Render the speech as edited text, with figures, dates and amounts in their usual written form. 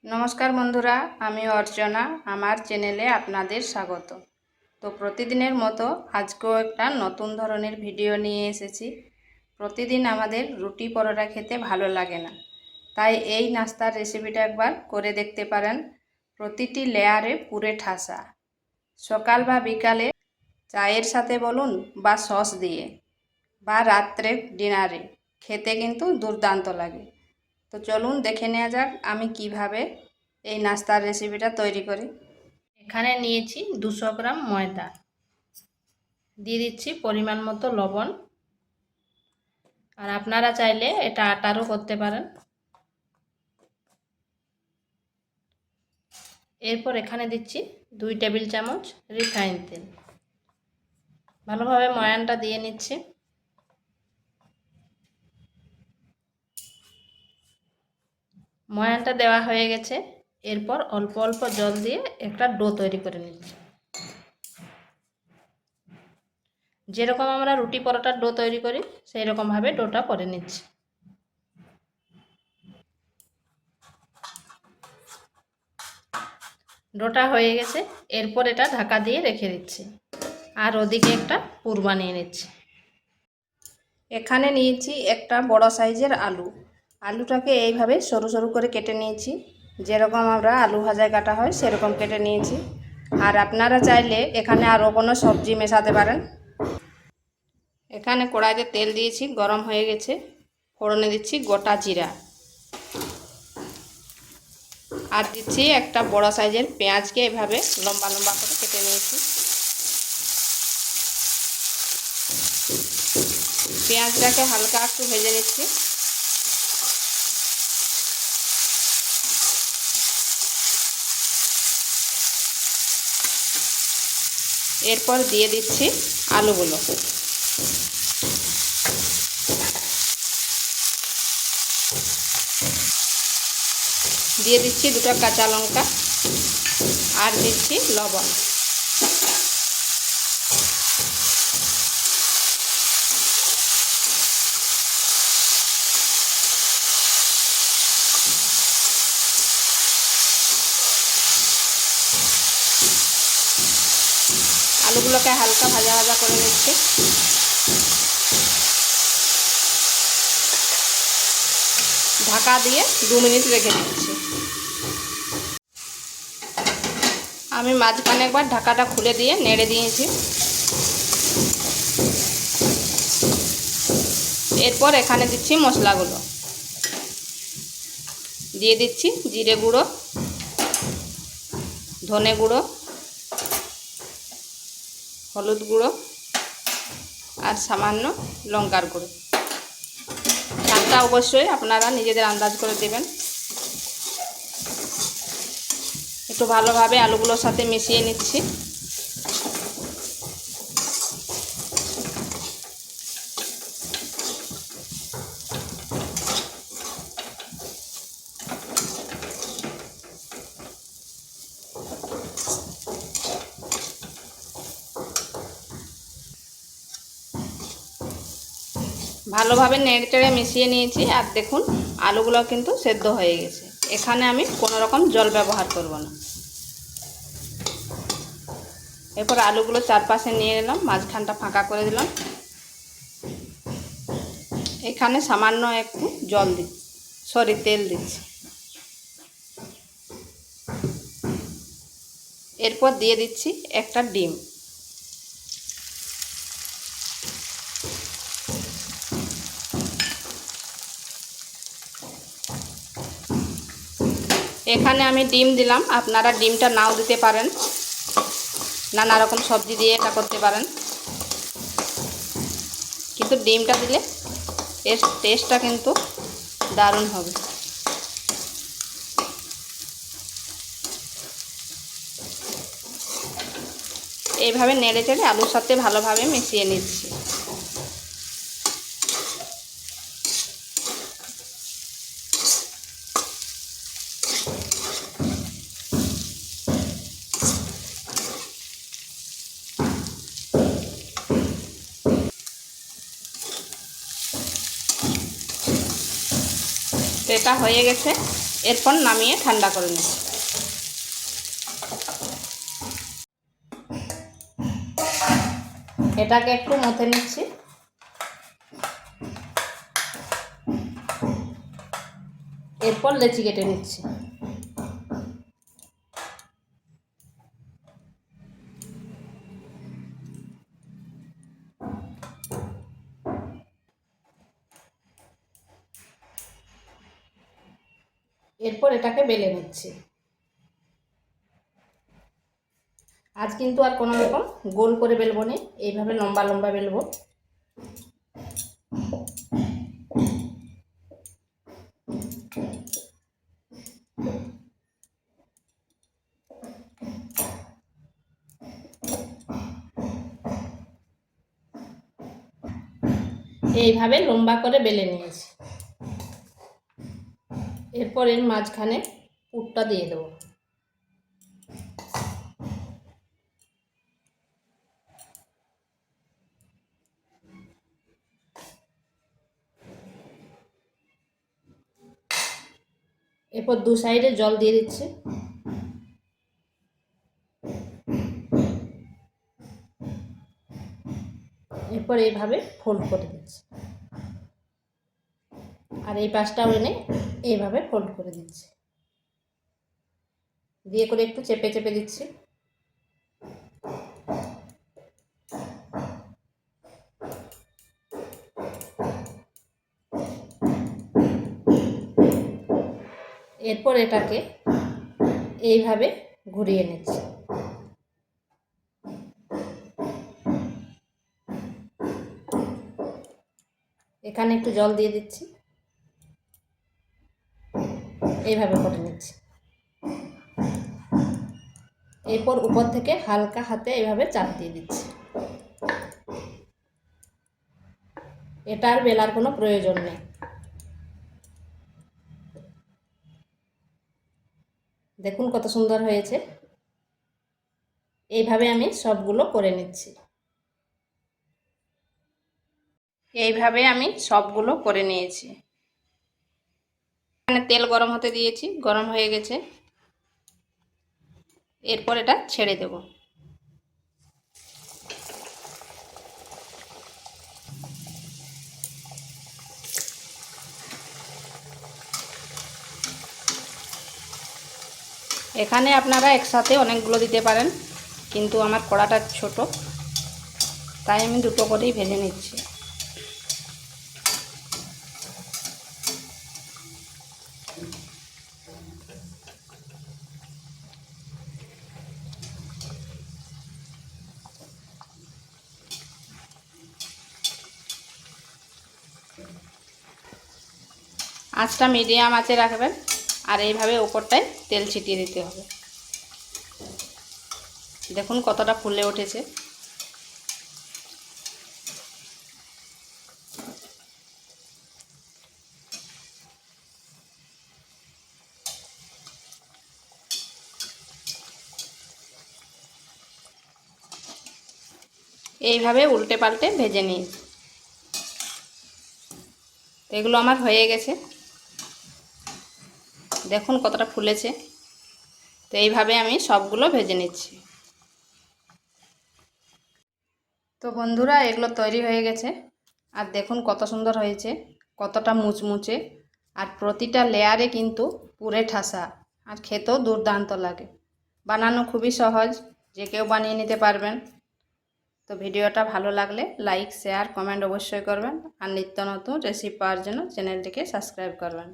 নমস্কার বন্ধুরা, আমি অর্চনা। আমার চ্যানেলে আপনাদের স্বাগত। তো প্রতিদিনের মতো আজকেও একটা নতুন ধরনের ভিডিও নিয়ে এসেছি। প্রতিদিন আমাদের রুটি পরোটা খেতে ভালো লাগে না, তাই এই নাস্তার রেসিপিটা একবার করে দেখতে পারেন। প্রতিটি লেয়ারে পুরে ঠাসা। সকাল বা বিকালে চায়ের সাথে বলুন বা সস দিয়ে বা রাত্রে ডিনারে খেতে কিন্তু দুর্দান্ত লাগে। তো চলুন দেখে নেওয়া যাক আমি কিভাবে এই নাস্তার রেসিপিটা তৈরি করি। এখানে নিয়েছি 200 গ্রাম ময়দা, দিয়ে দিচ্ছি পরিমাণ মতো লবণ, আর আপনারা চাইলে এটা আটারও করতে পারেন। এরপর এখানে দিচ্ছি 2 টেবিল চামচ রিফাইন তেল। ভালোভাবে ময়ানটা দিয়ে নিচ্ছি। ময়ানটা দেওয়া হয়ে গেছে। এরপর অল্প অল্প জল দিয়ে একটা ডো তৈরি করে নিচ্ছি। যেরকম আমরা রুটি পরোটার ডো তৈরি করি সেই রকমভাবে ডোটা করে নিচ্ছি। ডোটা হয়ে গেছে। এরপর এটা ঢাকা দিয়ে রেখে দিচ্ছি, আর ওদিকে একটা পুর বানিয়ে নিচ্ছি। এখানে নিয়েছি একটা বড় সাইজের আলু। আলুটাকে এইভাবে সরু সরু করে কেটে নিয়েছি, যেরকম আমরা আলু ভাজায় কাটা হয় সেরকম কেটে নিয়েছি। আর আপনারা চাইলে এখানে আরও কোনো সবজি মেশাতে পারেন। এখানে কড়াইতে তেল দিয়েছি, গরম হয়ে গেছে। ফোড়নে দিচ্ছি গোটা জিরা, আর দিচ্ছি একটা বড় সাইজের পেঁয়াজকে এভাবে লম্বা লম্বা করে কেটে নিয়েছি। পেঁয়াজটাকে হালকা একটু ভেজে নিচ্ছি। এরপর দিয়ে দিচ্ছি আলুগুলো। দিয়ে দিচ্ছি 2টা কাঁচা লঙ্কা, আর দিচ্ছি লবণ। আলুগুলোকে হালকা ভাজা ভাজা করে নিচ্ছি। ঢাকা দিয়ে 2 মিনিট রেখে দিচ্ছি। আমি মাঝখানে একবার ঢাকাটা খুলে দিয়ে নেড়ে দিয়েছি। এরপর এখানে দিচ্ছি মশলাগুলো। দিয়ে দিচ্ছি জিরে গুঁড়ো, ধনে গুঁড়ো, হলুদ গুঁড়ো, আর সামান্য লঙ্কার গুঁড়ো। ঝালটা অবশ্যই আপনারা নিজেদের আন্দাজ করে দেবেন। একটু ভালোভাবে আলুগুলোর সাথে মিশিয়ে নিচ্ছি। ভালোভাবে নেড়ে মিশিয়ে নিয়েছি, আর দেখুন আলুগুলো কিন্তু সেদ্ধ হয়ে গেছে। এখানে আমি কোনো রকম জল ব্যবহার করব না। এরপর আলুগুলো চারপাশে নিয়ে এলাম, মাঝখানটা ফাঁকা করে দিলাম। এখানে সামান্য একটু তেল দিচ্ছি। এরপর দিয়ে দিচ্ছি একটা ডিম। এখানে আমি ডিম দিলাম, আপনারা ডিমটা নাও দিতে পারেন, নানা রকম সবজি দিয়ে এটা করতে পারেন, কিন্তু ডিমটা দিলে এর টেস্টটা কিন্তু দারুণ হবে। এইভাবে নেড়ে চেড়ে আলুর সাথে ভালোভাবে মিশিয়ে নিচ্ছি। এটা হয়ে গেছে। এরপর নামিয়ে ঠান্ডা করে নেব। এটাকে একটু মথে নিচ্ছি। এরপর লেচি কেটে নিচ্ছি। এরপর এটাকে বেলে নিচ্ছি। আজ কিন্তু আর কোনো রকম গোল করে বেলবো না, এইভাবে লম্বা লম্বা বেলবো। এইভাবে লম্বা করে বেলে নিয়েছি। এরপর এর মাঝখানে পুরটা দিয়ে দেবো। এরপর দু সাইডে জল দিয়ে দিচ্ছি। এরপর এইভাবে ফোল্ড করে দিচ্ছি, আর এই পাশটাও এনে এইভাবে ফোল্ড করে দিচ্ছি। দিয়ে করে একটু চেপে চেপে দিচ্ছি। এরপর এটাকে এইভাবে ঘুরিয়ে নিচ্ছি। এখানে একটু জল দিয়ে দিচ্ছি, এইভাবে করে নিচ্ছি। এরপর উপর থেকে হালকা হাতে এইভাবে চাপ দিয়ে দিচ্ছি। এটা আর বেলার কোনো প্রয়োজন নেই। দেখুন কত সুন্দর হয়েছে। এইভাবে আমি সবগুলো করে নিচ্ছি। এইভাবে আমি সবগুলো করে নিয়েছি। এখানে তেল গরম হতে দিয়েছি, গরম হয়ে গেছে। এরপর এটা ছেড়ে দেব। এখানে আপনারা একসাথে অনেকগুলো দিতে পারেন, কিন্তু আমার কড়াটা ছোট, তাই আমি দুটো করেই ভেজে নিচ্ছি। আঁচটা মিডিয়াম আঁচে রাখবেন, আর এইভাবে ওপরটায় তেল ছিটিয়ে দিতে হবে। দেখুন কতটা ফুলে উঠেছে। এইভাবে উল্টে পাল্টে ভেজে নিই। এগুলো আমার হয়ে গেছে, দেখুন কতটা ফুলেছে। তো এইভাবে আমি সবগুলো ভেজে নিচ্ছি। তো বন্ধুরা, এগুলো তৈরি হয়ে গেছে, আর দেখুন কত সুন্দর হয়েছে, কতটা মুচমুচে, আর প্রতিটা লেয়ারে কিন্তু পুরে ঠাসা, আর খেতেও দুর্দান্ত লাগে। বানানো খুবই সহজ, যে কেউ বানিয়ে নিতে পারবেন। তো ভিডিওটা ভালো লাগলে লাইক, শেয়ার, কমেন্ট অবশ্যই করবেন, আর নিত্য নতুন রেসিপি পাওয়ার জন্য চ্যানেলটিকে সাবস্ক্রাইব করবেন।